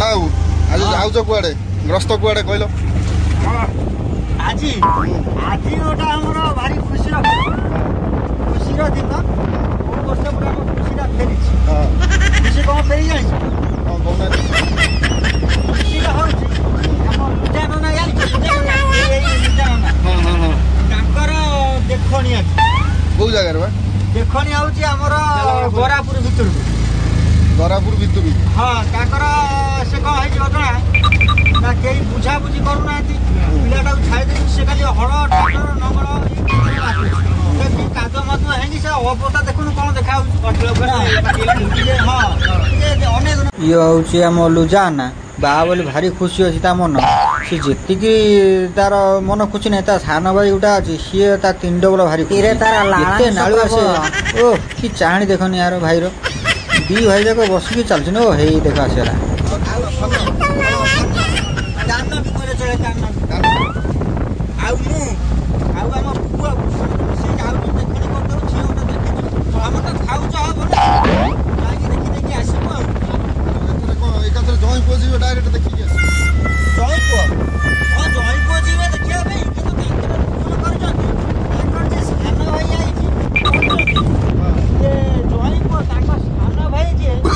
ବାବୁ ଆଜି ଯାଉଛ କୁଆଡେ ଗ୍ରସ୍ତ କୁଆଡେ କହିଲ? ଆଜି ଗୋଟା ଆମର ଭାରି ଖୁସିର ଦିନ। ବହୁ ବର୍ଷ ପରେ ଆମ ଖୁସିଟା ଫେରିଛି। ଖୁସି କ'ଣ ଫେରି ଜାଣିଛ? ଖୁସିଟା ହଉଛି ଆମ ଲୁଜା ନନା ଜାଣିଛ? ଲୁଜା ନନା ତାଙ୍କର ଦେଖଣି ଅଛି। କୋଉ ଜାଗାରେ ବା? ଦେଖଣି ହଉଛି ଆମର ଗରାପୁର ଭିତରକୁ। ଗରାପୁର ଭିତରକୁ? ହଁ। ତାଙ୍କର ସେ କ'ଣ ହେଇଛି ଘଟଣା ନା କେହି ବୁଝାବୁଝି କରୁନାହାନ୍ତି। ପିଲାଟାକୁ ଛାଡ଼ିଦେଇକି ସେ ଖାଲି ହଳ ଟ୍ରାକ୍ଟର ନଙ୍ଗଳ କାଦୁଅ ମାଦୁଅ ହେଇକି ସେ ଅବସ୍ଥା ଦେଖୁନୁ କ'ଣ ଦେଖାଯାଉଛି। ଇଏ ହଉଛି ଆମ ଲୁଜାନା ବାହା ବୋଲି ଭାରି ଖୁସି ଅଛି ତା ମନ। ସେ ଯେତିକି ତାର ମନ ଖୁସି ନାହିଁ ତା ସାନ ଭାଇ ଗୋଟେ ଅଛି ସିଏ ତା ତିନି ଡବଲ ଭାରି ଏତେ ନାଳୁ ଆସେ। ଓ କି ଚାହାଣି ଦେଖନି ୟାର ଭାଇର ଦି ଭାଇ ଯାକ ବସିକି ଚାଲୁଛନ୍ତି। ଓ ହେଇ ଦେଖ ଆସିଗଲା। ଆଉ ମୁଁ ଆଉ ଆମ ପୁଅ ସେ ଯାଉଛି ଦେଖଣି କରିଦେଉ ଝିଅ ଗୋଟେ ଦେଖିଛୁ ଆମେ ତ ଖାଉଛ ହବ ନା ଯାଇକି ଦେଖି ଆସିବୁ। ଆଉ ଏକାଥରେ ଜଇଁ ପୁଅ ଯିବେ ଡାଇରେକ୍ଟ ଦେଖିକି ଆସିବେ। ଜଇଁ ପୁଅ? ହଁ ଜଇଁ ପୁଅ ଯିବେ ଦେଖିବା ପାଇଁ କିନ୍ତୁ ତାଙ୍କର ଭୁଲ କରିଛନ୍ତି। ତାଙ୍କର ଯେ ସାନ ଭାଇ ଆଇଛି ଯେ ଜଇଁ ପୁଅ ତାଙ୍କ ସାନ ଭାଇ ଯିଏ ଆସିବେ।